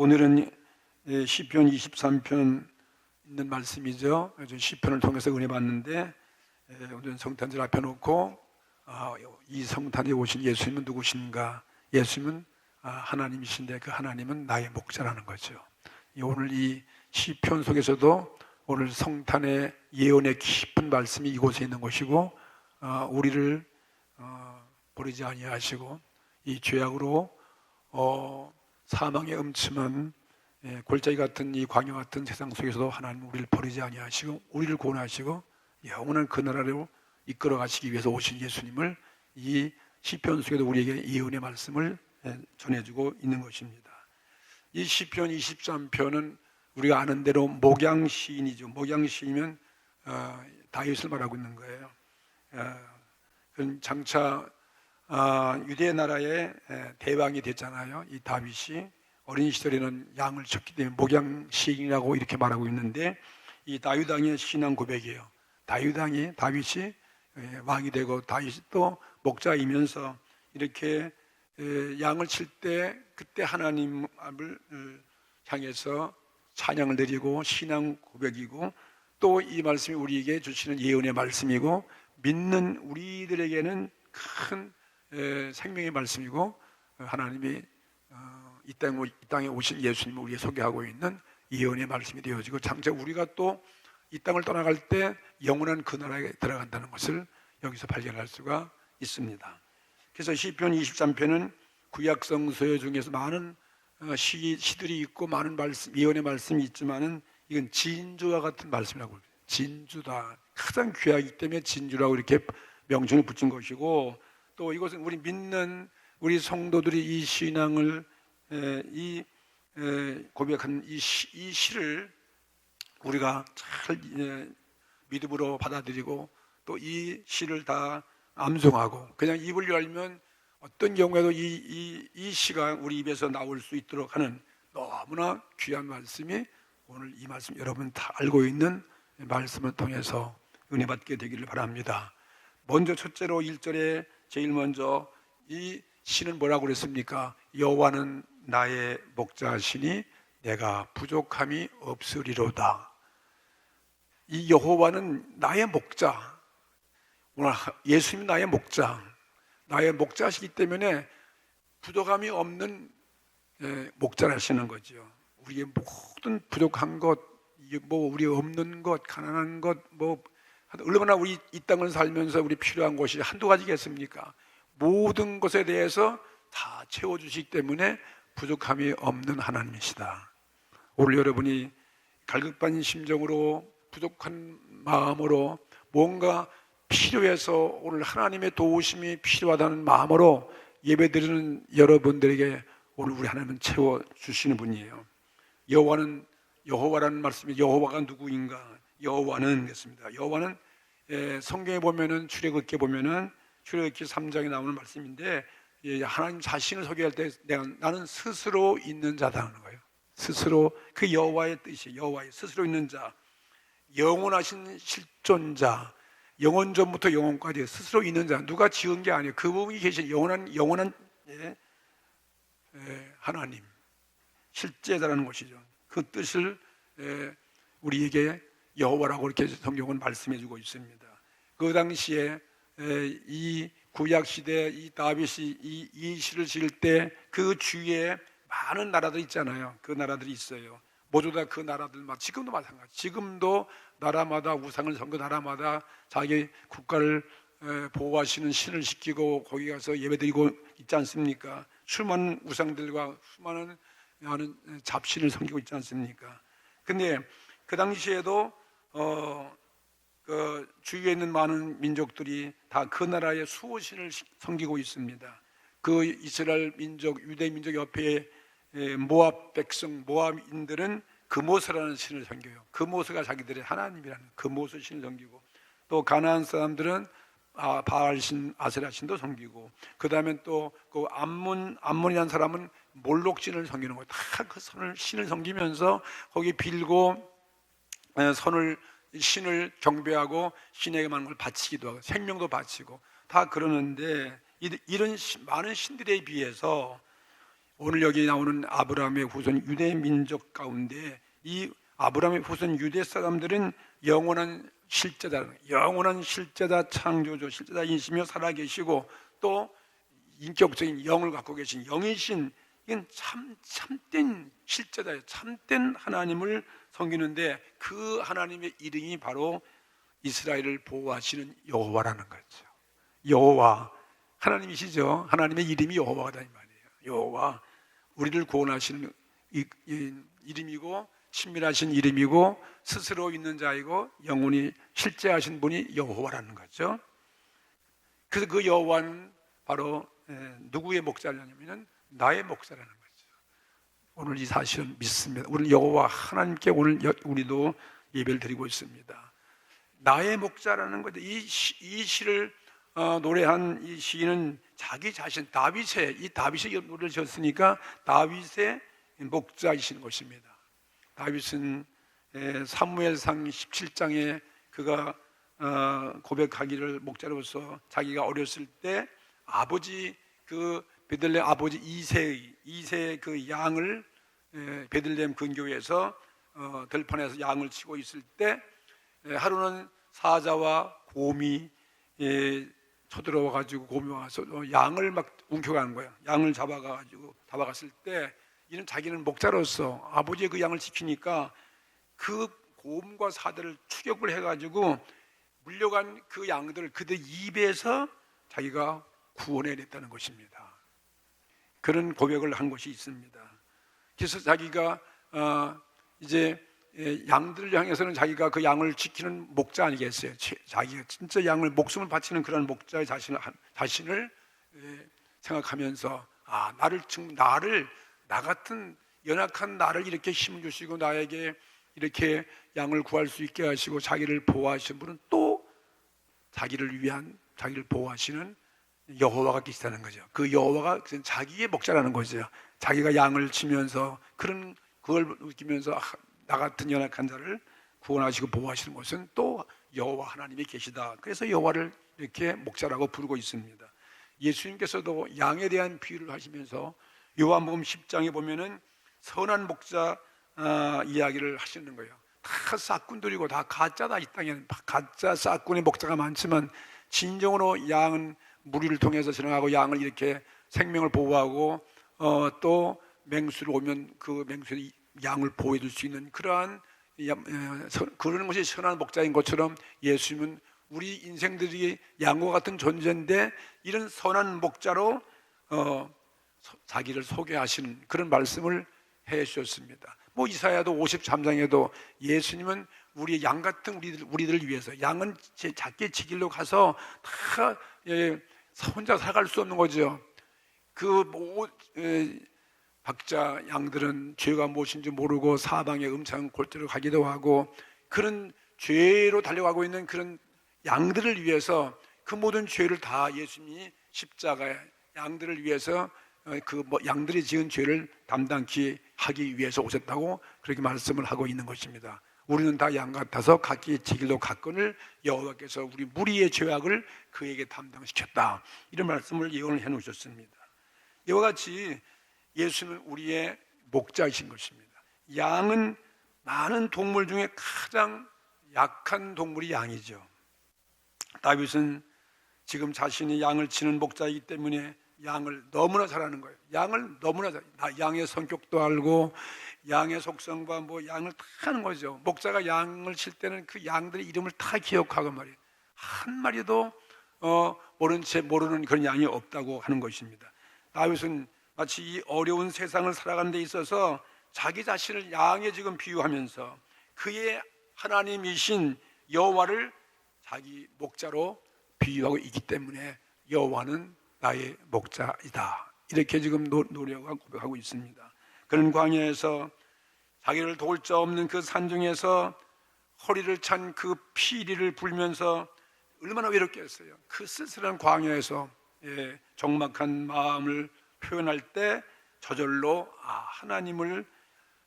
오늘은 시편 23편 있는 말씀이죠. 시편을 통해서 은혜 받는데 오늘은 성탄절 앞에 놓고 이 성탄에 오신 예수님은 누구신가? 예수님은 하나님이신데 그 하나님은 나의 목자라는 거죠. 오늘 이 시편 속에서도 오늘 성탄의 예언의 깊은 말씀이 이곳에 있는 것이고 우리를 버리지 아니하시고 이 죄악으로 사망의 음침한 골짜기 같은 이 광야 같은 세상 속에서도 하나님은 우리를 버리지 아니하시고 우리를 구원하시고 영원한 그 나라로 이끌어 가시기 위해서 오신 예수님을 이 시편 속에도 우리에게 예언의 말씀을 전해주고 있는 것입니다. 이 시편 23편은 우리가 아는 대로 목양시인이죠. 목양시이면 다윗을 말하고 있는 거예요. 장차 유대 나라의 대왕이 됐잖아요. 이 다윗이 어린 시절에는 양을 쳤기 때문에 목양시인이라고 이렇게 말하고 있는데 이 다윗 왕의 신앙 고백이에요. 다윗이 왕이 되고 다윗이 또 목자이면서 이렇게 양을 칠 때 그때 하나님을 향해서 찬양을 드리고 신앙 고백이고 또 이 말씀이 우리에게 주시는 예언의 말씀이고 믿는 우리들에게는 큰 생명의 말씀이고 하나님이 이 땅에 오신 예수님을 우리에게 소개하고 있는 예언의 말씀이 되어지고 장차 우리가 또 이 땅을 떠나갈 때 영원한 그 나라에 들어간다는 것을 여기서 발견할 수가 있습니다. 그래서 시편 23편은 구약 성서 중에서 많은 시들이 있고 많은 말씀, 예언의 말씀이 있지만은 이건 진주와 같은 말씀이라고 해요. 진주다. 가장 귀하기 때문에 진주라고 이렇게 명칭을 붙인 것이고 또 이것은 우리 믿는 우리 성도들이 이 신앙을 고백한 이 시를 우리가 잘 믿음으로 받아들이고 또 이 시를 다 암송하고 그냥 입을 열면 어떤 경우에도 이 시가 우리 입에서 나올 수 있도록 하는 너무나 귀한 말씀이 오늘 이 말씀 여러분 다 알고 있는 말씀을 통해서 은혜 받게 되기를 바랍니다. 먼저 첫째로 1절에 제일 먼저 이 시는 뭐라고 그랬습니까? 여호와는 나의 목자시니 내가 부족함이 없으리로다. 이 여호와는 나의 목자. 오늘 예수님이 나의 목자. 나의 목자시기 때문에 부족함이 없는 목자라시는 거죠. 우리의 모든 부족한 것, 우리 없는 것, 가난한 것, 얼마나 우리 이 땅을 살면서 우리 필요한 것이 한두 가지겠습니까? 모든 것에 대해서 다 채워주시기 때문에 부족함이 없는 하나님이시다. 오늘 여러분이 갈급한 심정으로 부족한 마음으로 뭔가 필요해서 오늘 하나님의 도우심이 필요하다는 마음으로 예배드리는 여러분들에게 오늘 우리 하나님은 채워주시는 분이에요. 여호와라는 말씀이 여호와가 누구인가? 여호와는 그렇습니다. 여호와는 성경에 보면은 출애굽기에 보면은 출애굽기 3장에 나오는 말씀인데 하나님 자신을 소개할 때 나는 스스로 있는 자다 하는 거예요. 스스로 그 여호와의 뜻이 여호와의 스스로 있는 자, 영원하신 실존자, 영원 전부터 영원까지 스스로 있는 자, 누가 지은 게 아니에요. 그분이 계신 영원한 하나님, 실제자라는 것이죠. 그 뜻을 우리에게 여호와라고 이렇게 성경은 말씀해주고 있습니다. 그 당시에 이 구약 시대 이 다윗이 이 시를 지을 때 그 주위에 많은 나라들이 있잖아요. 그 나라들이 있어요. 모두 다 그 나라들마다 지금도 마찬가지. 지금도 나라마다 우상을 섬기고 나라마다 자기 국가를 보호하시는 신을 시키고 거기 가서 예배드리고 있지 않습니까? 수많은 우상들과 수많은 잡신을 섬기고 있지 않습니까? 근데 그 당시에도 그 주위에 있는 많은 민족들이 다 그 나라의 수호신을 섬기고 있습니다. 그 이스라엘 민족, 유대 민족 옆에 모압 백성, 모압인들은 그모스라는 신을 섬겨요. 그모스가 자기들의 하나님이라는 그모스 신을 섬기고 또 가나안 사람들은 바알신, 아세라신도 섬기고 그 다음에 또 그 암몬이라는 사람은 몰록신을 섬기는 거예요. 다 그 신을 섬기면서 거기 빌고 신을 경배하고 신에게 많은 걸 바치기도 하고 생명도 바치고 다 그러는데 이런 많은 신들에 비해서 오늘 여기 나오는 아브라함의 후손 유대 민족 가운데 이 아브라함의 후손 유대 사람들은 영원한 실제다, 영원한 실제다, 창조주 실제다이시며 살아계시고 또 인격적인 영을 갖고 계신 영이신, 이건 참된 실제다, 참된 하나님을 섬기는데 그 하나님의 이름이 바로 이스라엘을 보호하시는 여호와라는 거죠. 여호와, 하나님이시죠. 하나님의 이름이 여호와다 이 말이에요. 여호와, 우리를 구원하시는 이름이고 친밀하신 이름이고 스스로 있는 자이고 영원히 실제하신 분이 여호와라는 거죠. 그래서 그 여호와는 바로 누구의 목자냐면 나의 목자라는 거죠. 오늘 이 사실을 믿습니다. 우리 여호와 하나님께 오늘 우리도 예배를 드리고 있습니다. 나의 목자라는 거죠. 이 시를 노래한 이 시인은 자기 자신, 다윗이 노래를 지었으니까 다윗의 목자이신 것입니다. 다윗은 사무엘상 17장에 그가 고백하기를, 목자로서 자기가 어렸을 때 아버지 그 베들레헴 아버지 이세의 그 양을 베들레헴 근교에서 들판에서 양을 치고 있을 때 하루는 사자와 곰이 쳐들어와 가지고 곰이 와서 양을 막 움켜가는 거야. 양을 잡아갔을 때 이는 자기는 목자로서 아버지의 그 양을 지키니까 그 곰과 사자를 추격을 해가지고 물려간 그 양들을 그들 입에서 자기가 구원해냈다는 것입니다. 그런 고백을 한 것이 있습니다. 그래서 자기가 이제 양들을 향해서는 자기가 그 양을 지키는 목자 아니겠어요? 자기가 진짜 양을 목숨을 바치는 그런 목자의 자신을 생각하면서 나 같은 연약한 나를 이렇게 힘을 주시고 나에게 이렇게 양을 구할 수 있게 하시고 자기를 보호하시는 분은 또 자기를 보호하시는 여호와가 계시다는 거죠. 그 여호와가 자기의 목자라는 거죠. 자기가 양을 치면서 그걸 느끼면서 나 같은 연약한 자를 구원하시고 보호하시는 것은 또 여호와 하나님이 계시다. 그래서 여호와를 이렇게 목자라고 부르고 있습니다. 예수님께서도 양에 대한 비유를 하시면서 요한복음 10장에 보면은 선한 목자 이야기를 하시는 거예요. 다 싹꾼들이고 다 가짜다. 이 땅에 가짜 싹꾼의 목자가 많지만 진정으로 양은 무리를 통해서 지나가고 양을 이렇게 생명을 보호하고 또 맹수를 오면 그 맹수의 양을 보호해 줄 수 있는 그러한 그런 것이 선한 목자인 것처럼 예수님은 우리 인생들이 양과 같은 존재인데 이런 선한 목자로 자기를 소개하시는 그런 말씀을 해 주셨습니다. 뭐 이사야도 53장에도 예수님은 우리 양 같은 우리들을 위해서, 양은 작게 지키려 가서 다 혼자 살아갈 수 없는 거죠. 각자 양들은 죄가 무엇인지 모르고 사방에 음탕한 골짜기로 가기도 하고 그런 죄로 달려가고 있는 그런 양들을 위해서 그 모든 죄를 다 예수님이 십자가에 양들을 위해서 양들이 지은 죄를 담당케 하기 위해서 오셨다고 그렇게 말씀을 하고 있는 것입니다. 우리는 다 양 같아서 각기 제 길로 갔거늘 여호와께서 우리 무리의 죄악을 그에게 담당시켰다. 이런 말씀을 예언을 해 놓으셨습니다. 이와 같이 예수는 우리의 목자이신 것입니다. 양은 많은 동물 중에 가장 약한 동물이 양이죠. 다윗은 지금 자신이 양을 치는 목자이기 때문에 양을 너무나 잘 아는 거예요. 양을 너무나 양의 성격도 알고 양의 속성과 양을 다 아는 거죠. 목자가 양을 칠 때는 그 양들의 이름을 다 기억하고 말이에요. 한 마리도 모르는 그런 양이 없다고 하는 것입니다. 다윗은 마치 이 어려운 세상을 살아가는 데 있어서 자기 자신을 양에 지금 비유하면서 그의 하나님이신 여호와를 자기 목자로 비유하고 있기 때문에 여호와는 나의 목자이다. 이렇게 지금 노래가 고백하고 있습니다. 그런 광야에서 자기를 도울 자 없는 그 산중에서 허리를 찬 그 피리를 불면서 얼마나 외롭겠어요. 그 쓸쓸한 광야에서 적막한 마음을 표현할 때 저절로 하나님을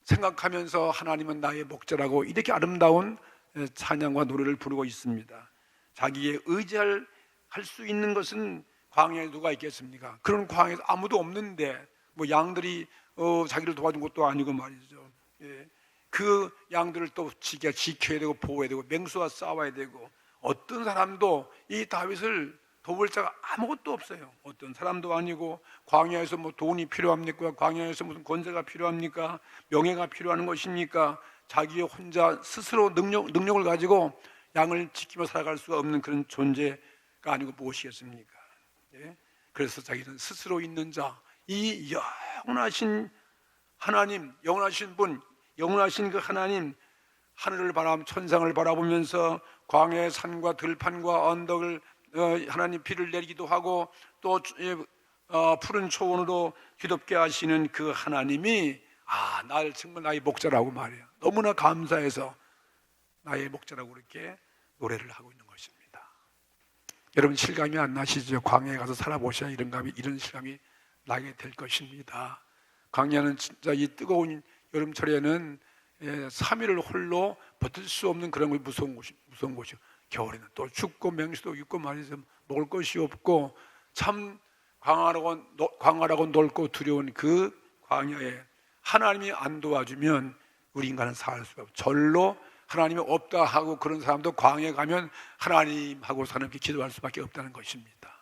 생각하면서 하나님은 나의 목자라고 이렇게 아름다운 찬양과 노래를 부르고 있습니다. 자기의 의지할 수 있는 것은 광야에 누가 있겠습니까? 그런 광야에서 아무도 없는데 뭐 양들이 자기를 도와준 것도 아니고 말이죠. 예. 그 양들을 또 지켜야 되고 보호해야 되고 맹수와 싸워야 되고, 어떤 사람도 이 다윗을 도울 자가 아무것도 없어요. 어떤 사람도 아니고, 광야에서 뭐 돈이 필요합니까? 광야에서 무슨 권세가 필요합니까? 명예가 필요한 것입니까? 자기 혼자 스스로 능력을 가지고 양을 지키며 살아갈 수가 없는 그런 존재가 아니고 무엇이겠습니까? 예? 그래서 자기는 스스로 있는 자, 이 영원하신 하나님, 영원하신 분, 영원하신 그 하나님, 하늘을 천상을 바라보면서 광야의 산과 들판과 언덕을 하나님 비를 내리기도 하고, 또 푸른 초원으로 뒤덮게 하시는 그 하나님이 날 정말 나의 목자라고 말해요. 너무나 감사해서 나의 목자라고 그렇게 노래를 하고 있는 것입니다. 여러분 실감이 안 나시죠? 광야에 가서 살아보셔야 이런 실감이 나게 될 것입니다. 광야는 진짜 이 뜨거운 여름철에는 3일을 홀로 버틸 수 없는 그런 무서운 곳이요. 겨울에는 또 춥고 맹수도 있고 말이죠. 먹을 것이 없고 참 광활하고 넓고 두려운 그 광야에 하나님이 안 도와주면 우리 인간은 살 수가 없어요. 절로 하나님이 없다 하고 그런 사람도 광야에 가면 하나님하고 하나님께 기도할 수밖에 없다는 것입니다.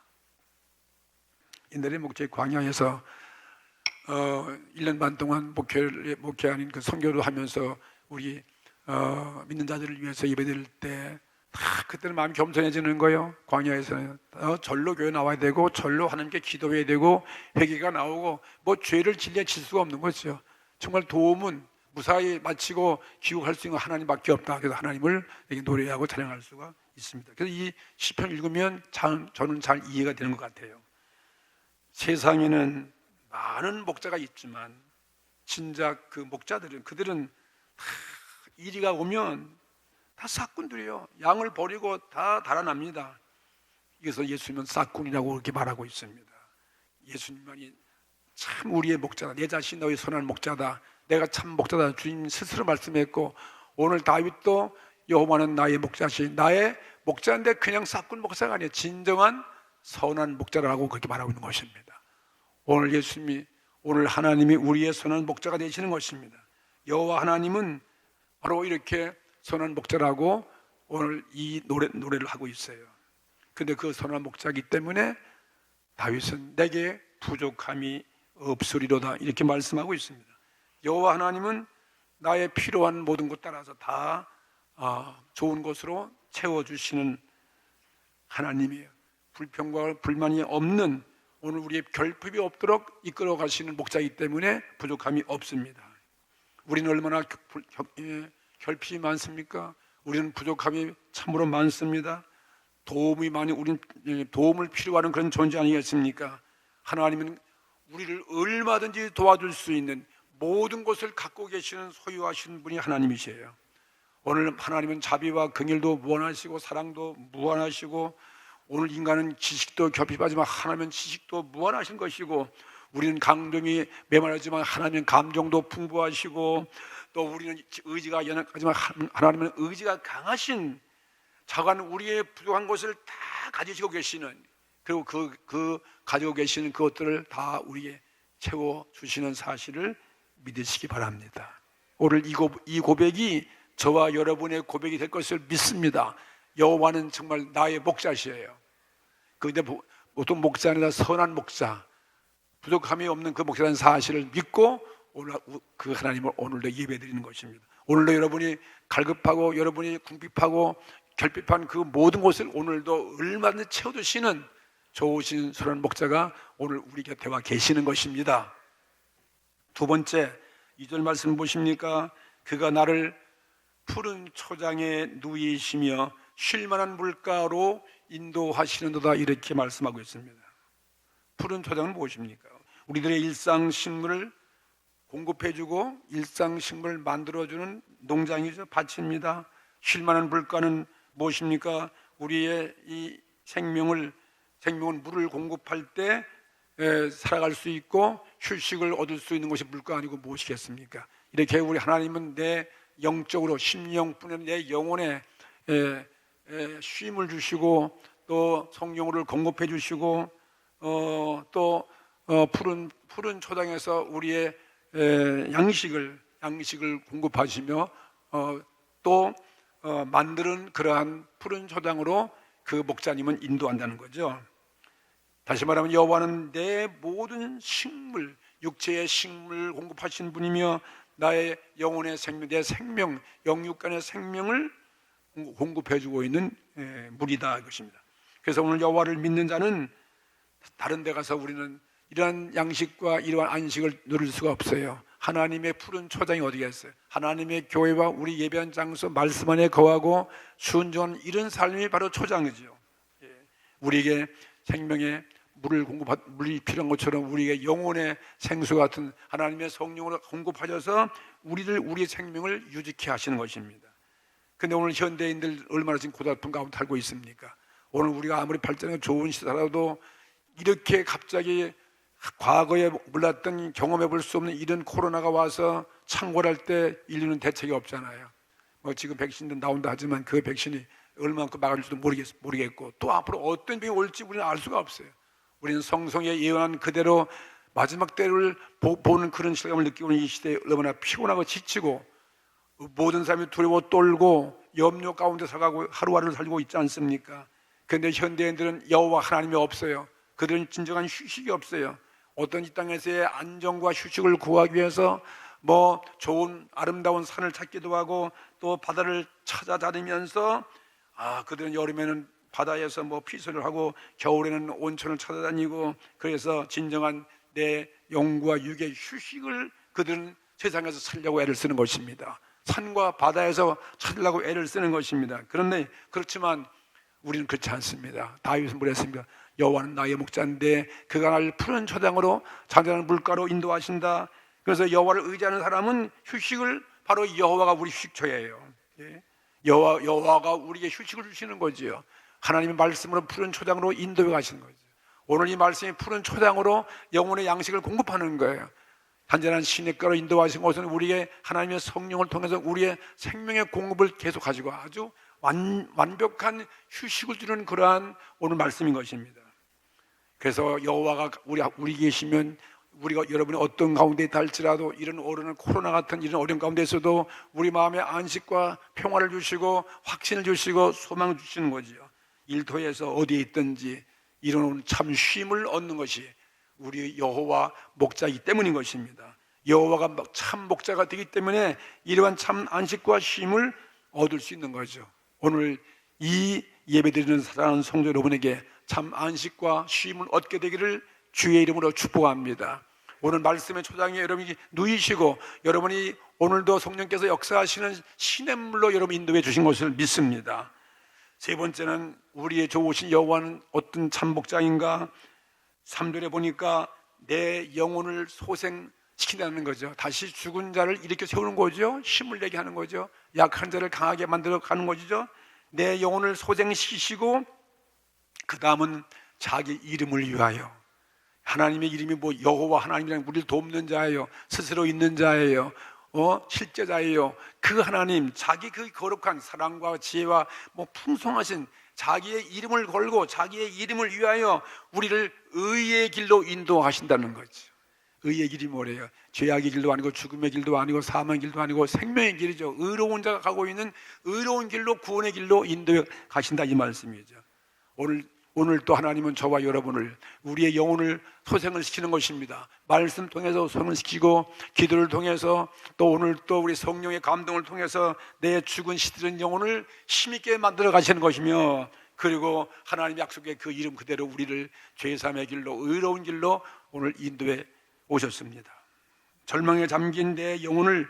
옛날에 목자의 광야에서 1년 반 동안 목회하는 그 선교를 하면서 우리 믿는 자들을 위해서 예배드릴 때 그때는 마음이 겸손해지는 거예요. 광야에서는 절로 교회 나와야 되고, 절로 하나님께 기도해야 되고, 회개가 나오고, 뭐 죄를 질 수가 없는 거죠. 정말 도움은 무사히 마치고 귀국할 수 있는 하나님밖에 없다. 그래서 하나님을 노래하고 찬양할 수가 있습니다. 그래서 이 시편 읽으면 저는 잘 이해가 되는 것 같아요. 세상에는 많은 목자가 있지만 진작 그 목자들은, 그들은 이리가 오면 다 싹꾼들이에요. 양을 버리고 다 달아납니다. 그래서 예수님은 싹꾼이라고 그렇게 말하고 있습니다. 예수님만이 참 우리의 목자다. 내 자신 너의 선한 목자다. 내가 참 목자다. 주님 스스로 말씀했고, 오늘 다윗도 여호와는 나의 목자시, 나의 목자인데 그냥 싹꾼 목자가 아니에요. 진정한 선한 목자라고 그렇게 말하고 있는 것입니다. 오늘 하나님이 우리의 선한 목자가 되시는 것입니다. 여호와 하나님은 바로 이렇게 선한 목자라고 오늘 이 노래를 하고 있어요. 근데 그 선한 목자이기 때문에 다윗은 내게 부족함이 없으리로다 이렇게 말씀하고 있습니다. 여호와 하나님은 나의 필요한 모든 것 따라서 다 좋은 것으로 채워주시는 하나님이에요. 불평과 불만이 없는, 오늘 우리의 결핍이 없도록 이끌어 가시는 목자이기 때문에 부족함이 없습니다. 우리는 얼마나 결핍이 많습니까? 우리는 부족함이 참으로 많습니다. 우리는 도움을 필요하는 그런 존재 아니겠습니까? 하나님은 우리를 얼마든지 도와줄 수 있는 모든 것을 갖고 계시는 소유하신 분이 하나님이시에요. 오늘 하나님은 자비와 긍휼도 무한하시고 사랑도 무한하시고, 오늘 인간은 지식도 결핍하지만 하나님은 지식도 무한하신 것이고, 우리는 강dom이 메마르지만 하나님은 감정도 풍부하시고, 또 우리는 의지가 연약하지만 하나님은 의지가 강하신, 자관 우리의 부족한 것을 다 가지시고 계시는, 그리고 그 가지고 계시는 그것들을 다 우리에게 채워주시는 사실을 믿으시기 바랍니다. 오늘 이 고백이 저와 여러분의 고백이 될 것을 믿습니다. 여호와는 정말 나의 목자시에요. 그런데 보통 목자 아니라 선한 목자, 부족함이 없는 그 목자라는 사실을 믿고 오늘 그 하나님을 오늘도 예배드리는 것입니다. 오늘도 여러분이 갈급하고 여러분이 궁핍하고 결핍한 그 모든 것을 오늘도 얼마든지 채워주시는 좋으신 선한 목자가 오늘 우리 곁에 와 계시는 것입니다. 두 번째 2절 말씀 보십니까? 그가 나를 푸른 초장에 누이시며 쉴만한 물가로 인도하시는도다 이렇게 말씀하고 있습니다. 푸른 초장은 무엇입니까? 우리들의 일상식물을 공급해주고 일상식물을 만들어주는 농장이죠. 밭입니다. 쉴만한 물가는 무엇입니까? 우리의 이 생명은 물을 공급할 때 살아갈 수 있고 휴식을 얻을 수 있는 것이 물가 아니고 무엇이겠습니까? 이렇게 우리 하나님은 내 영적으로 심령뿐에 내 영혼에 쉼을 주시고, 또 성령을 공급해 주시고, 또 푸른 초장에서 우리의 양식을 공급하시며 또 만드는 그러한 푸른 초장으로 그 목자님은 인도한다는 거죠. 다시 말하면 여호와는 내 모든 식물, 육체의 식물 공급하신 분이며 나의 영혼의 생명, 내 생명, 영육간의 생명을 공급해주고 있는 물이다 이것입니다. 그래서 오늘 여호와를 믿는 자는 다른 데 가서 우리는 이러한 양식과 이러한 안식을 누릴 수가 없어요. 하나님의 푸른 초장이 어디겠어요? 하나님의 교회와 우리 예배한 장소 말씀 안에 거하고 순종하는 이런 삶이 바로 초장이죠. 우리에게 생명의 물이 필요한 것처럼 우리에게 영혼의 생수 같은 하나님의 성령으로 공급하셔서 우리의 생명을 유지케 하시는 것입니다. 근데 오늘 현대인들 얼마나 지금 고달픈 가운데 살고 있습니까? 오늘 우리가 아무리 발전이 좋은 시대라도 이렇게 갑자기 과거에 몰랐던 경험해 볼 수 없는 이런 코로나가 와서 창궐할 때 인류는 대책이 없잖아요. 지금 백신도 나온다 하지만 그 백신이 얼마만큼 막을지도 모르겠고 또 앞으로 어떤 병이 올지 우리는 알 수가 없어요. 우리는 성성에 예언한 그대로 마지막 때를 보는 그런 실감을 느끼고 있는 이 시대에 얼마나 피곤하고 지치고 모든 사람이 두려워 떨고 염려 가운데 살아가고 하루하루를 살고 있지 않습니까? 그런데 현대인들은 여호와 하나님이 없어요. 그들은 진정한 휴식이 없어요. 어떤 이 땅에서의 안정과 휴식을 구하기 위해서 좋은 아름다운 산을 찾기도 하고 또 바다를 찾아다니면서 그들은 여름에는 바다에서 피서를 하고 겨울에는 온천을 찾아다니고 그래서 진정한 내 영과 육의 휴식을 그들은 세상에서 찾으려고 애를 쓰는 것입니다. 산과 바다에서 찾으려고 애를 쓰는 것입니다. 그런데 그렇지만 우리는 그렇지 않습니다. 다윗은 그랬습니다. 여호와는 나의 목자인데 그가 나를 푸른 초장으로 잔잔한 물가로 인도하신다. 그래서 여호와를 의지하는 사람은 휴식을 바로 여호와가 우리 휴식처예요. 여호와가 우리에게 휴식을 주시는 거지요. 하나님의 말씀으로 푸른 초장으로 인도해 가시는 거죠. 오늘 이 말씀이 푸른 초장으로 영혼의 양식을 공급하는 거예요. 잔잔한 시냇가로 인도하신 것은 우리의 하나님의 성령을 통해서 우리의 생명의 공급을 계속 가지고 아주 완벽한 휴식을 주는 그러한 오늘 말씀인 것입니다. 그래서 여호와가 우리 계시면 우리가 여러분이 어떤 가운데 있다 할지라도 이런 어려운 코로나 같은 이런 어려운 가운데서도 우리 마음에 안식과 평화를 주시고 확신을 주시고 소망을 주시는 거지요. 일터에서 어디에 있든지 이런 참 쉼을 얻는 것이 우리 여호와 목자이기 때문인 것입니다. 여호와가 참 목자가 되기 때문에 이러한 참 안식과 쉼을 얻을 수 있는 거죠. 오늘 이 예배드리는 사랑하는 성도 여러분에게 참 안식과 쉼을 얻게 되기를 주의 이름으로 축복합니다. 오늘 말씀의 초장에 여러분이 누이시고 여러분이 오늘도 성령께서 역사하시는 시냇물로 여러분 인도해 주신 것을 믿습니다. 세 번째는 우리의 좋으신 여호와는 어떤 참 목자인가? 3절에 보니까 내 영혼을 소생시킨다는 거죠. 다시 죽은 자를 일으켜 세우는 거죠. 힘을 내게 하는 거죠. 약한 자를 강하게 만들어 가는 거죠. 내 영혼을 소생시키시고 그 다음은 자기 이름을 위하여. 하나님의 이름이 여호와 하나님이란 우리를 돕는 자예요. 스스로 있는 자예요. 실제자예요. 그 하나님, 자기 그 거룩한 사랑과 지혜와 풍성하신 자기의 이름을 걸고 자기의 이름을 위하여 우리를 의의 길로 인도하신다는 거죠. 의의 길이 뭐래요? 죄악의 길도 아니고 죽음의 길도 아니고 사망의 길도 아니고 생명의 길이죠. 의로운 자가 가고 있는 의로운 길로 구원의 길로 인도해 가신다 이 말씀이죠. 오늘 또 하나님은 저와 여러분을 우리의 영혼을 소생을 시키는 것입니다. 말씀 통해서 소생을 시키고 기도를 통해서 또 오늘 또 우리 성령의 감동을 통해서 내 죽은 시들은 영혼을 힘있게 만들어 가시는 것이며 그리고 하나님의 약속의 그 이름 그대로 우리를 죄사함의 길로 의로운 길로 오늘 인도해 오셨습니다. 절망에 잠긴 내 영혼을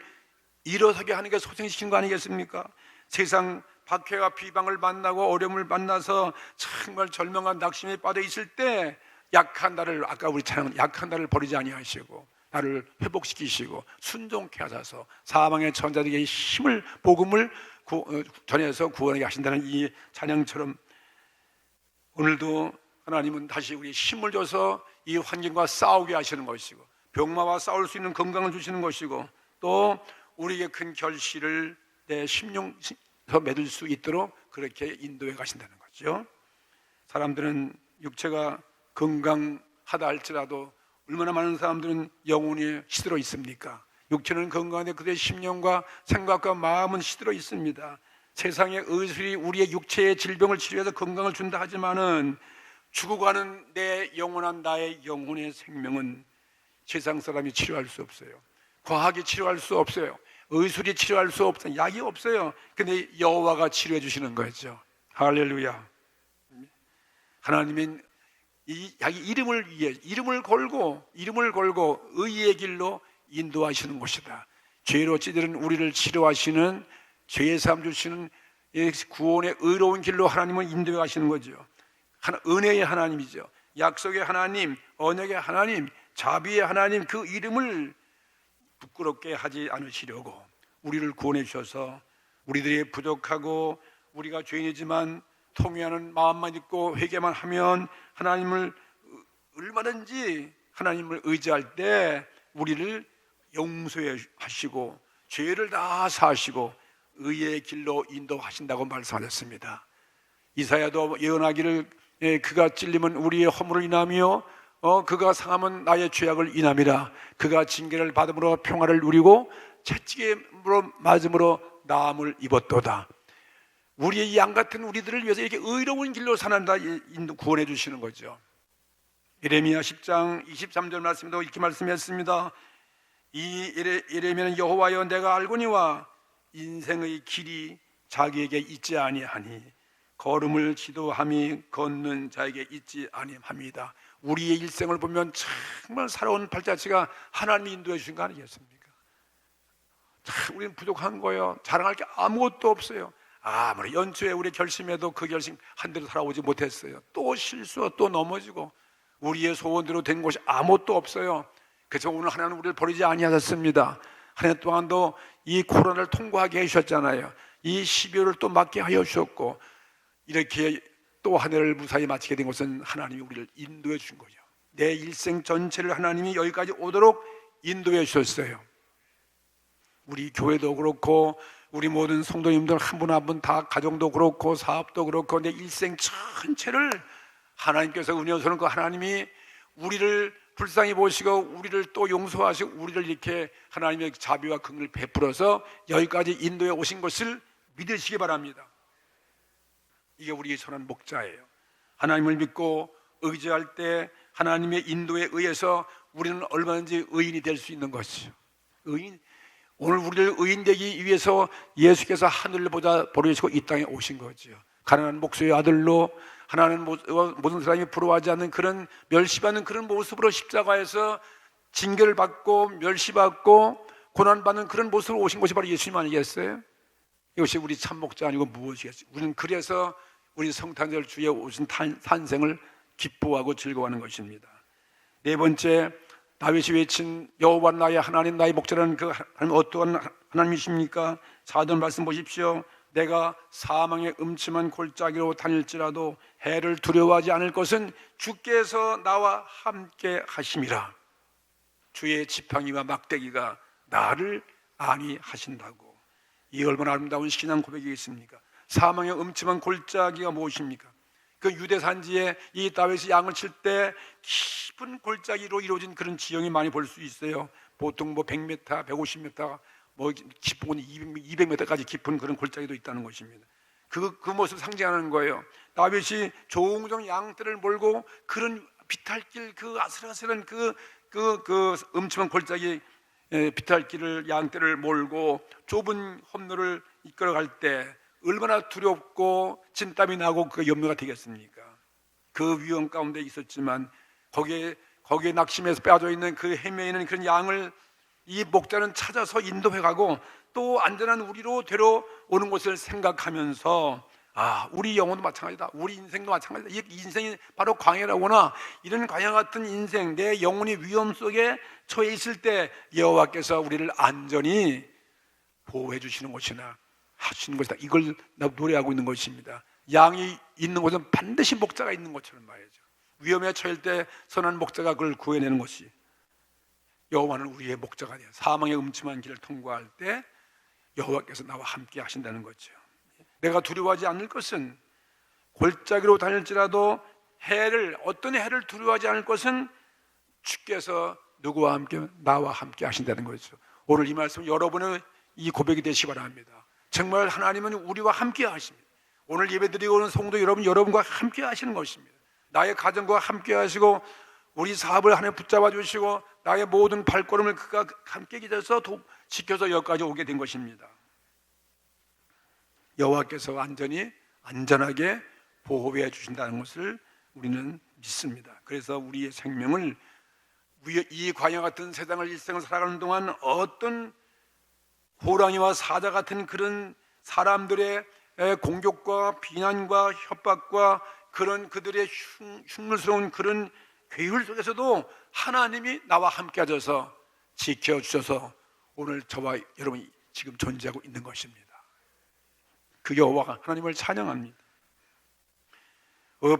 일어서게 하는 게 소생시킨 거 아니겠습니까? 세상 박해와 비방을 만나고 어려움을 만나서 정말 절망과 낙심에 빠져 있을 때 약한 나를 아까 우리 찬양 약한 나를 버리지 아니하시고 나를 회복시키시고 순종케 하셔서 사망의 천자들에게 힘을 복음을 전해서 구원하게 하신다는 이 찬양처럼 오늘도 하나님은 다시 우리 힘을 줘서 이 환경과 싸우게 하시는 것이고 병마와 싸울 수 있는 건강을 주시는 것이고 또 우리에게 큰 결실을 내 심령에서 맺을 수 있도록 그렇게 인도해 가신다는 거죠. 사람들은 육체가 건강하다 할지라도 얼마나 많은 사람들은 영혼이 시들어 있습니까? 육체는 건강한데 그들의 심령과 생각과 마음은 시들어 있습니다. 세상의 의술이 우리의 육체의 질병을 치료해서 건강을 준다 하지만은 죽어가는 내 영원한 나의 영혼의 생명은 세상 사람이 치료할 수 없어요. 과학이 치료할 수 없어요. 의술이 치료할 수 없어요. 약이 없어요. 근데 여호와가 치료해 주시는 거죠. 할렐루야. 하나님은 이 자기 이름을 위해 이름을 걸고 의의 길로 인도하시는 곳이다. 죄로 찌들은 우리를 치료하시는, 죄의 삶 주시는 구원의 의로운 길로 하나님은 인도해 가시는 거죠. 은혜의 하나님이죠. 약속의 하나님, 언약의 하나님, 자비의 하나님, 그 이름을 부끄럽게 하지 않으시려고 우리를 구원해 주셔서 우리들이 부족하고 우리가 죄인이지만 통회하는 마음만 있고 회개만 하면 하나님을 얼마든지 하나님을 의지할 때 우리를 용서해 하시고 죄를 다 사하시고 의의 길로 인도하신다고 말씀하셨습니다. 이사야도 예언하기를 그가 찔림은 우리의 허물을 인하며 그가 상함은 나의 죄악을 인함이라. 그가 징계를 받음으로 평화를 누리고 채찍으로 맞음으로 나음을 입었도다. 우리의 양 같은 우리들을 위해서 이렇게 의로운 길로 사는다 구원해 주시는 거죠. 예레미야 10장 23절 말씀도 이렇게 말씀했습니다. 이 예레미야는 여호와여 내가 알거니와 인생의 길이 자기에게 있지 아니하니 걸음을 지도함이 걷는 자에게 있지 아니함이다. 우리의 일생을 보면 정말 살아온 발자취가 하나님이 인도해 주신 거 아니겠습니까? 참 우리는 부족한 거예요. 자랑할 게 아무것도 없어요. 아무리 연초에 우리 결심해도 그 결심 한 대로 살아오지 못했어요. 또 실수, 또 넘어지고 우리의 소원대로 된 것이 아무것도 없어요. 그래서 오늘 하나님은 우리를 버리지 아니하셨습니다. 한 해 동안도 이 코로나를 통과하게 해주셨잖아요. 이 12월을 또 맞게 하여 주셨고 이렇게 또 한 해를 무사히 마치게 된 것은 하나님이 우리를 인도해 주신 거죠. 내 일생 전체를 하나님이 여기까지 오도록 인도해 주셨어요. 우리 교회도 그렇고 우리 모든 성도님들 한 분 한 분 다 가정도 그렇고 사업도 그렇고 내 일생 전체를 하나님께서 은혜로서는 그 하나님이 우리를 불쌍히 보시고 우리를 또 용서하시고 우리를 이렇게 하나님의 자비와 긍휼을 베풀어서 여기까지 인도해 오신 것을 믿으시기 바랍니다. 이게 우리의 선한 목자예요. 하나님을 믿고 의지할 때 하나님의 인도에 의해서 우리는 얼마든지 의인이 될 수 있는 것이죠. 오늘 우리를 의인 되기 위해서 예수께서 하늘을 보자 버리시고 이 땅에 오신 거죠. 가난한 목수의 아들로 하나는 모든 사람이 부러워하지 않는 그런 멸시받는 그런 모습으로 십자가에서 징계를 받고 멸시받고 고난받는 그런 모습으로 오신 것이 바로 예수님 아니겠어요? 이것이 우리 참 목자 아니고 무엇이겠어요? 우리는 그래서 우리 성탄절 주에 오신 탄생을 기뻐하고 즐거워하는 것입니다. 네 번째, 다윗이 외친 여호와 나의 하나님 나의 목자라는 그 하나님 어떠한 하나님이십니까? 4절 말씀 보십시오. 내가 사망의 음침한 골짜기로 다닐지라도 해를 두려워하지 않을 것은 주께서 나와 함께 하심이라. 주의 지팡이와 막대기가 나를 안위하신다고. 이 얼마나 아름다운 신앙 고백이겠습니까? 사망의 음침한 골짜기가 무엇입니까? 그 유대 산지에 이 다윗이 양을 칠 때 깊은 골짜기로 이루어진 그런 지형이 많이 볼 수 있어요. 보통 100m, 150m, 깊은 건 200m까지 깊은 그런 골짜기도 있다는 것입니다. 그 모습을 상징하는 거예요. 다윗이 종종 양떼를 몰고 그런 비탈길, 그 아슬아슬한 그 음침한 골짜기 비탈길을 양떼를 몰고 좁은 험로를 이끌어갈 때 얼마나 두렵고 진땀이 나고 그 염려가 되겠습니까? 그 위험 가운데 있었지만 거기에 낙심해서 빠져 있는 그 헤매 있는 그런 양을 이 목자는 찾아서 인도해가고 또 안전한 우리로 데려오는 것을 생각하면서 우리 영혼도 마찬가지다. 우리 인생도 마찬가지다. 이 인생이 바로 광야라구나. 이런 광야 같은 인생, 내 영혼이 위험 속에 처해 있을 때 여호와께서 우리를 안전히 보호해 주시는 것이나 하시는 것이다. 이걸 노래하고 있는 것입니다. 양이 있는 곳은 반드시 목자가 있는 것처럼 말이죠. 위험에 처할 때 선한 목자가 그걸 구해내는 것이 여호와는 우리의 목자가 돼요. 사망의 음침한 길을 통과할 때 여호와께서 나와 함께 하신다는 거죠. 내가 두려워하지 않을 것은 골짜기로 다닐지라도 어떤 해를 두려워하지 않을 것은 주께서 누구와 함께? 나와 함께 하신다는 거죠. 오늘 이 말씀 여러분의 이 고백이 되시기 바랍니다. 정말 하나님은 우리와 함께 하십니다. 오늘 예배드리고 오는 성도 여러분과 함께 하시는 것입니다. 나의 가정과 함께 하시고 우리 사업을 하나님 붙잡아 주시고 나의 모든 발걸음을 그가 함께 기다려서 지켜서 여기까지 오게 된 것입니다. 여호와께서 안전하게 보호해 주신다는 것을 우리는 믿습니다. 그래서 우리의 생명을 이 광야 같은 세상을 일생을 살아가는 동안 어떤 호랑이와 사자 같은 그런 사람들의 공격과 비난과 협박과 그런 그들의 흉물스러운 그런 괴율 속에서도 하나님이 나와 함께 하셔서 지켜주셔서 오늘 저와 여러분이 지금 존재하고 있는 것입니다. 그 여호와가 하나님을 찬양합니다.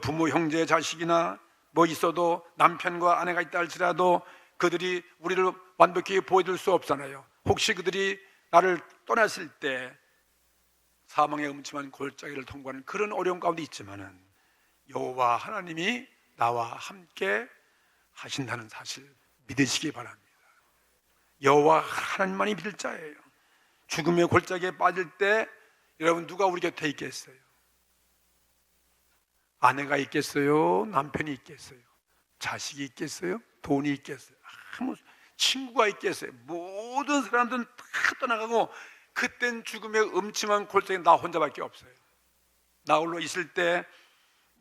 부모, 형제, 자식이나 뭐 있어도 남편과 아내가 있다 할지라도 그들이 우리를 완벽히 보호해줄 수 없잖아요. 혹시 그들이 나를 떠났을 때 사망의 음침한 골짜기를 통과하는 그런 어려움 가운데 있지만은 여호와 하나님이 나와 함께 하신다는 사실 믿으시기 바랍니다. 여호와 하나님만이 믿을 자예요. 죽음의 골짜기에 빠질 때 여러분 누가 우리 곁에 있겠어요? 아내가 있겠어요? 남편이 있겠어요? 자식이 있겠어요? 돈이 있겠어요? 친구가 있겠어요? 모든 사람들은 다 떠나가고 그땐 죽음의 음침한 골짜기에 나 혼자밖에 없어요. 나 홀로 있을 때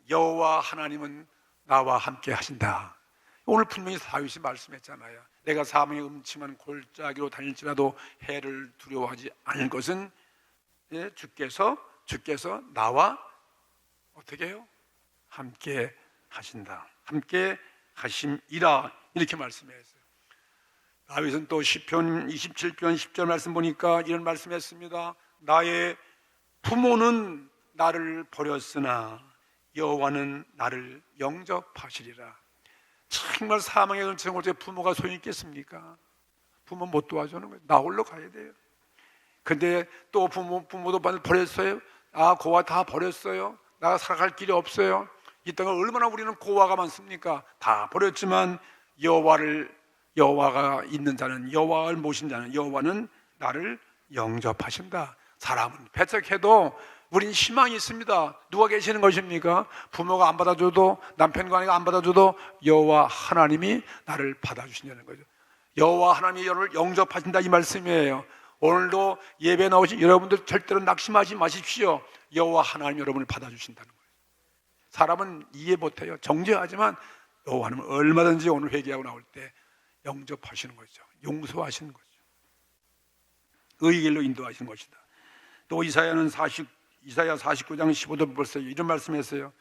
여호와 하나님은 나와 함께 하신다. 오늘 분명히 다윗이 말씀했잖아요. 내가 사망의 음침한 골짜기로 다닐지라도 해를 두려워하지 않을 것은 주께서 나와 어떻게 해요? 함께 하신다. 함께 하심이라 이렇게 말씀했어요. 다윗은 또 시편 27편 10절 말씀 보니까 이런 말씀했습니다. 나의 부모는 나를 버렸으나 여호와는 나를 영접하시리라. 정말 사망의 근처에 올 때 부모가 소용이 있겠습니까? 부모 못 도와주는 거예요. 나 홀로 가야 돼요. 근데 또 부모도 버렸어요. 고아 다 버렸어요. 나가 살아갈 길이 없어요. 이 땅에 얼마나 우리는 고아가 많습니까? 다 버렸지만 여호와가 있는 자는, 여호와를 모신 자는, 여호와는 나를 영접하신다. 사람은 배척해도 우린 희망이 있습니다. 누가 계시는 것입니까? 부모가 안 받아줘도, 남편과 아내가 안 받아줘도 여호와 하나님이 나를 받아주신다는 거죠. 여호와 하나님이 여러분을 영접하신다 이 말씀이에요. 오늘도 예배 나오신 여러분들 절대로 낙심하지 마십시오. 여호와 하나님이 여러분을 받아주신다는 거예요. 사람은 이해 못해요. 정죄하지만 여호와 하나님은 얼마든지 오늘 회개하고 나올 때 영접하시는 거죠. 용서하시는 거죠. 의의 길로 인도하시는 것이다. 또 이사야 49장 15절 벌써 이런 말씀했어요.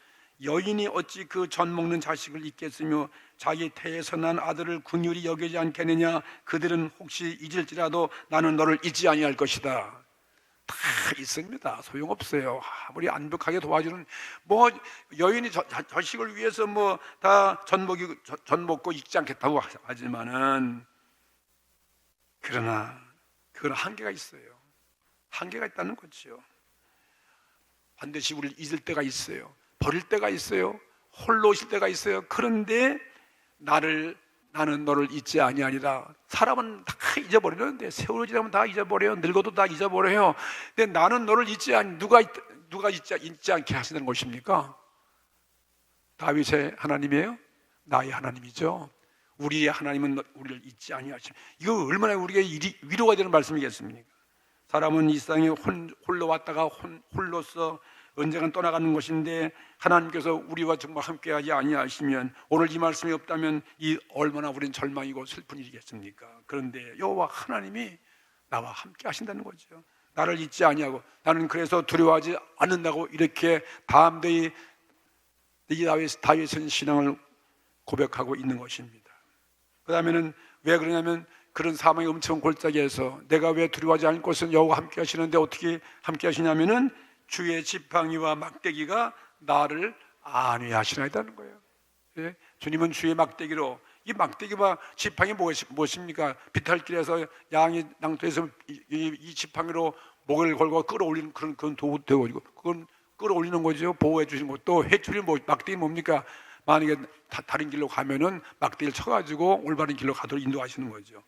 여인이 어찌 그 젖 먹는 자식을 잊겠으며 자기 태에서 난 아들을 긍휼히 여기지 않겠느냐. 그들은 혹시 잊을지라도 나는 너를 잊지 아니할 것이다. 다 있습니다. 소용없어요. 아무리 완벽하게 도와주는 여인이 자식을 위해서 다 젖 먹고 잊지 않겠다고 하지만은 그러나 그건 한계가 있어요. 한계가 있다는 거죠. 반드시 우리를 잊을 때가 있어요. 버릴 때가 있어요. 홀로 오실 때가 있어요. 그런데 나는 너를 잊지 아니하리라. 사람은 다 잊어버리는데 세월이 지나면 다 잊어버려요. 늙어도 다 잊어버려요. 근데 나는 너를 누가 잊지 않게 하시는 것입니까? 다윗의 하나님이에요? 나의 하나님이죠. 우리의 하나님은 우리를 잊지 아니하시고, 이거 얼마나 우리에게 위로가 되는 말씀이겠습니까? 사람은 이 세상에 홀로 왔다가 홀로서 언젠간 떠나가는 것인데 하나님께서 우리와 정말 함께하지 아니하시면 오늘 이 말씀이 없다면 이 얼마나 우리는 절망이고 슬픈 일이겠습니까? 그런데 여호와 하나님이 나와 함께 하신다는 거죠. 나를 잊지 아니하고 나는 그래서 두려워하지 않는다고 이렇게 담대히 다윗은 신앙을 고백하고 있는 것입니다. 그 다음에는 왜 그러냐면 그런 사망의 엄청 골짜기에서 내가 왜 두려워하지 않을 것은 여호와 함께 하시는데 어떻게 함께 하시냐면은 주의 지팡이와 막대기가 나를 안위하시나이다는 거예요. 예? 주님은 주의 막대기로, 이 막대기와 지팡이 무엇입니까? 비탈길에서 양이 낭토에서 이 지팡이로 목을 걸고 끌어올리는 그런 도구 되고 그건 끌어올리는 거죠. 보호해 주신 것도. 해초리 막대기 뭡니까? 만약에 다른 길로 가면은 막대기를 쳐가지고 올바른 길로 가도록 인도하시는 거죠.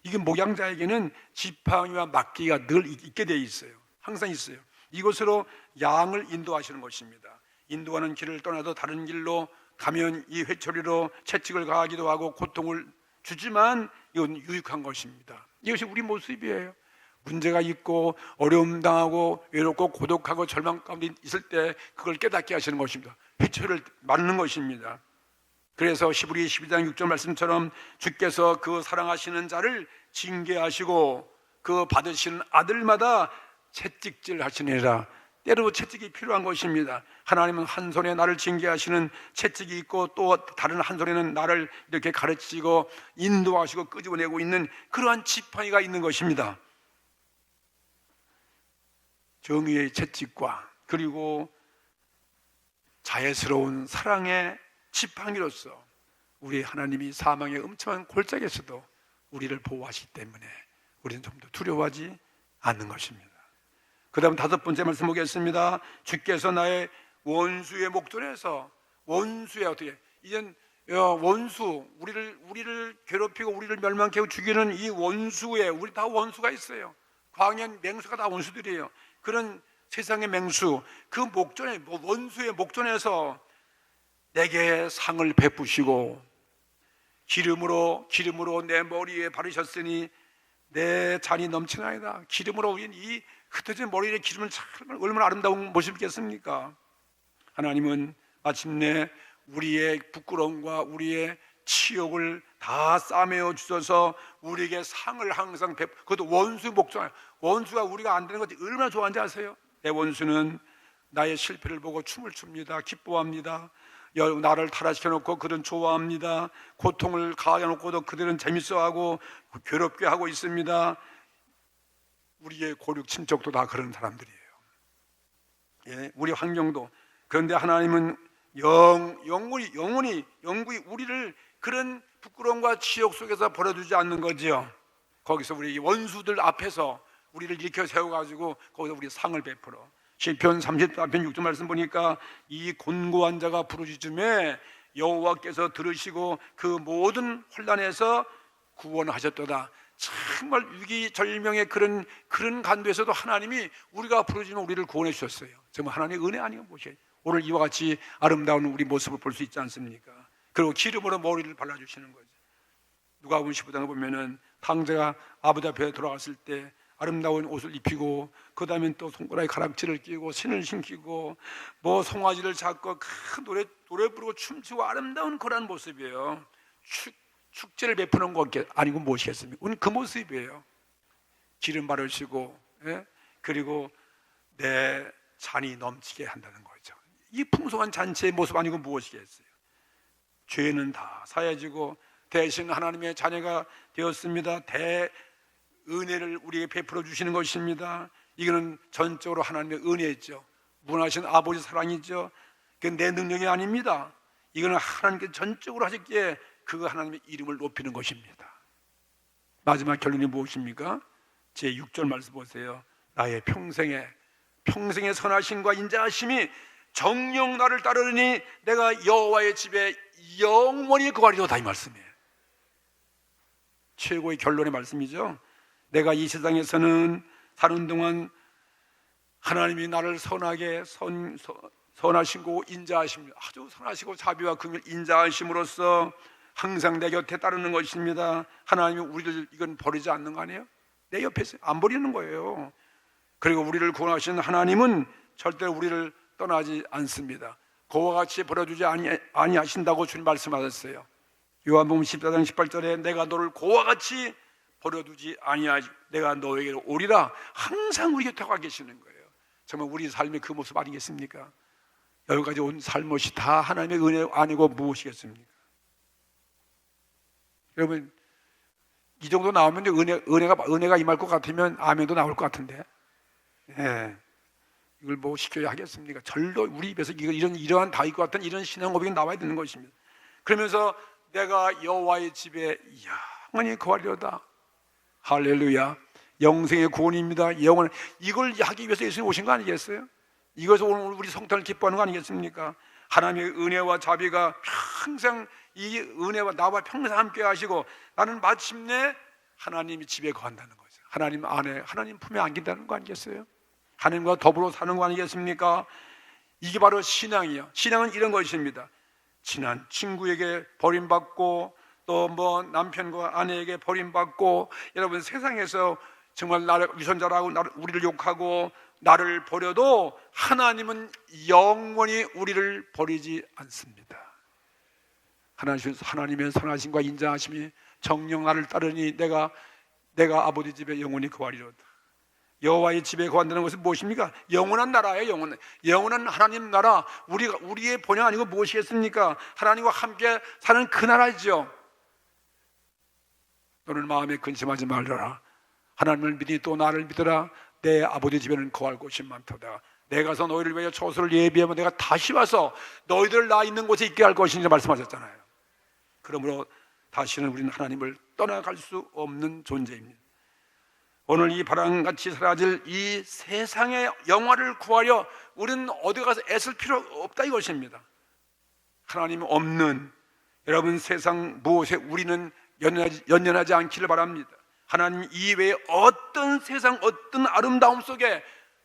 이게 목양자에게는 지팡이와 막대기가 늘 있게 돼 있어요. 항상 있어요. 이것으로 양을 인도하시는 것입니다. 인도하는 길을 떠나도 다른 길로 가면 이 회초리로 채찍을 가하기도 하고 고통을 주지만 이건 유익한 것입니다. 이것이 우리 모습이에요. 문제가 있고 어려움 당하고 외롭고 고독하고 절망 가운데 있을 때 그걸 깨닫게 하시는 것입니다. 회초리를 맞는 것입니다. 그래서 시브리 12장 6절 말씀처럼 주께서 그 사랑하시는 자를 징계하시고 그 받으시는 아들마다 채찍질 하시니라. 때로 채찍이 필요한 것입니다. 하나님은 한 손에 나를 징계하시는 채찍이 있고 또 다른 한 손에는 나를 이렇게 가르치고 인도하시고 끄집어내고 있는 그러한 지팡이가 있는 것입니다. 정의의 채찍과 그리고 자애스러운 사랑의 지팡이로서 우리 하나님이 사망의 음침한 골짜기에서도 우리를 보호하시기 때문에 우리는 좀 더 두려워하지 않는 것입니다. 그 다음 5번째 말씀 보겠습니다. 주께서 나의 원수의 목전에서, 원수의 어떻게 이젠 원수, 우리를 괴롭히고 우리를 멸망케 하고 죽이는 이 원수에, 우리 다 원수가 있어요. 광야는 맹수가 다 원수들이에요. 그런 세상의 맹수, 그 목전에, 원수의 목전에서 내게 상을 베푸시고 기름으로 내 머리에 바르셨으니 내 잔이 넘치나이다. 기름으로 우리는 이 흩어진 머리에 기름을 참 얼마나 아름다운 모습이겠습니까? 하나님은 마침내 우리의 부끄러움과 우리의 치욕을 다 싸매어 주셔서 우리에게 상을 항상 그것도 원수 목전, 원수가 우리가 안 되는 것이 얼마나 좋아하는지 아세요? 내 원수는 나의 실패를 보고 춤을 춥니다. 기뻐합니다. 나를 타락시켜 놓고 그들은 좋아합니다. 고통을 가하여 놓고도 그들은 재밌어하고 괴롭게 하고 있습니다. 우리의 고륙 친척도 다 그런 사람들이에요. 예, 우리 환경도. 그런데 하나님은 영원히 우리를 그런 부끄러움과 치욕 속에서 버려두지 않는 거지요. 거기서 우리 원수들 앞에서 우리를 일으켜 세워가지고 거기서 우리 상을 베풀어. 시편 34편 6절 말씀 보니까 이 곤고한 자가 부르짖음에 여호와께서 들으시고 그 모든 혼란에서 구원하셨도다. 정말 위기절명의 그런 간도에서도 하나님이 우리가 부르짖으면 우리를 구원해 주셨어요. 정말 하나님의 은혜 아니면 무엇이에요? 오늘 이와 같이 아름다운 우리 모습을 볼 수 있지 않습니까? 그리고 기름으로 머리를 발라주시는 거죠. 누가복음 15장에 보면은 탕자가 아버지 앞에 돌아갔을 때 아름다운 옷을 입히고 그 다음에 또 손가락에 가락지를 끼고 신을 신기고 뭐 송아지를 잡고 큰 노래 부르고 춤추고 아름다운 그런 모습이에요. 축제를 베푸는 거 아니고 무엇이겠습니까? 오늘 그 모습이에요. 기름 바르시고, 예? 그리고 내 잔이 넘치게 한다는 거죠. 이 풍성한 잔치의 모습 아니고 무엇이겠어요? 죄는 다 사해지고 대신 하나님의 자녀가 되었습니다. 은혜를 우리에게 베풀어 주시는 것입니다. 이거는 전적으로 하나님의 은혜죠. 무한하신 아버지 사랑이죠. 그건 내 능력이 아닙니다. 이거는 하나님께 전적으로 하셨기에 그 하나님의 이름을 높이는 것입니다. 마지막 결론이 무엇입니까? 제 6절 말씀 보세요. 나의 평생의 선하심과 인자하심이 정녕 나를 따르니 내가 여호와의 집에 영원히 거하리로다, 이 말씀이에요. 최고의 결론의 말씀이죠. 내가 이 세상에서는 사는 동안 하나님이 나를 선하시고 인자하십니다. 아주 선하시고 자비와 긍휼 인자하심으로써 항상 내 곁에 따르는 것입니다. 하나님이 우리를 이건 버리지 않는 거 아니에요? 내 옆에 안 버리는 거예요. 그리고 우리를 구원하신 하나님은 절대로 우리를 떠나지 않습니다. 그와 같이 버려두지 아니하신다고 주님 말씀하셨어요. 요한복음 14장 18절에 내가 너를 그와 같이 버려두지 아니하지 내가 너에게로 오리라. 항상 우리 곁에 와 계시는 거예요. 정말 우리 삶의 그 모습 아니겠습니까? 여기까지 온 삶것이 다 하나님의 은혜 아니고 무엇이겠습니까? 여러분, 이 정도 나오면 은혜가 임할 것 같으면 아멘도 나올 것 같은데, 예, 이걸 뭐 시켜야 하겠습니까? 절로 우리 입에서 이러한 다윗과 같은 이런 신앙 고백이 나와야 되는 것입니다. 그러면서 내가 여호와의 집에 영원히 거하리로다. 할렐루야. 영생의 구원입니다. 영원. 이걸 하기 위해서 예수님 오신 거 아니겠어요? 이것을 오늘 우리 성탄을 기뻐하는 거 아니겠습니까? 하나님의 은혜와 자비가 평생 이 은혜와 나와 평생 함께 하시고 나는 마침내 하나님이 집에 거한다는 거죠. 하나님 안에 하나님 품에 안긴다는 거 아니겠어요? 하나님과 더불어 사는 거 아니겠습니까? 이게 바로 신앙이요. 신앙은 이런 것입니다. 친한 친구에게 버림받고 또 뭐 남편과 아내에게 버림받고, 여러분 세상에서 정말 나를 위선자라고 우리를 욕하고 나를 버려도 하나님은 영원히 우리를 버리지 않습니다. 하나님의 선하심과 인자하심이 정녕 나를 따르니 내가 아버지 집에 영원히 거하리로다. 여호와의 집에 거한다는 것은 무엇입니까? 영원한 나라예요. 영원한 하나님 나라. 우리의 본향 아니고 무엇이겠습니까? 하나님과 함께 사는 그 나라죠. 너는 마음에 근심하지 말라. 하나님을 믿으니 또 나를 믿으라. 내 아버지 집에는 거할 곳이 많도다. 내가 가서 너희를 위하여 처소를 예비하면 내가 다시 와서 너희들 나 있는 곳에 있게 할 것이니 말씀하셨잖아요. 그러므로 다시는 우리는 하나님을 떠나갈 수 없는 존재입니다. 오늘 이 바람같이 사라질 이 세상의 영화를 구하려 우리는 어디 가서 애쓸 필요 없다 이것입니다. 하나님 없는 여러분 세상 무엇에 우리는 연연하지 않기를 바랍니다. 하나님 이외에 어떤 세상 어떤 아름다움 속에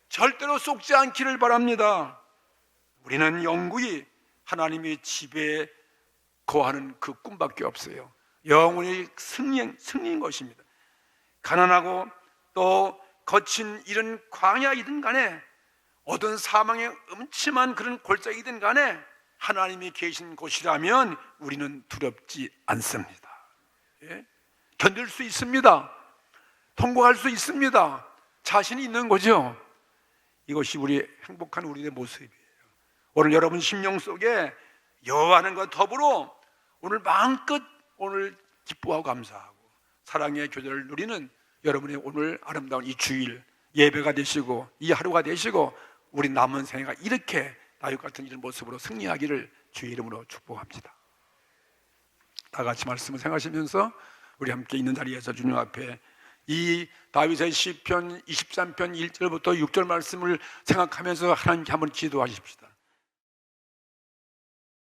절대로 속지 않기를 바랍니다. 우리는 영구히 하나님의 집에 거하는 그 꿈밖에 없어요. 영원히 승리인 것입니다. 가난하고 또 거친 이런 광야이든 간에 어떤 사망의 음침한 그런 골짜기든 간에 하나님이 계신 곳이라면 우리는 두렵지 않습니다. 예? 견딜 수 있습니다. 통과할 수 있습니다. 자신이 있는 거죠. 이것이 우리 행복한 우리의 모습이에요. 오늘 여러분 심령 속에 여호와는과 더불어 오늘 마음껏 오늘 기뻐하고 감사하고 사랑의 교제를 누리는 여러분의 오늘 아름다운 이 주일 예배가 되시고 이 하루가 되시고 우리 남은 생애가 이렇게 다윗 같은 이런 모습으로 승리하기를 주의 이름으로 축복합니다. 다 같이 말씀을 생각하시면서 우리 함께 있는 자리에서 주님 앞에 이 다윗의 시편 23편 1절부터 6절 말씀을 생각하면서 하나님께 한번 기도하십시다.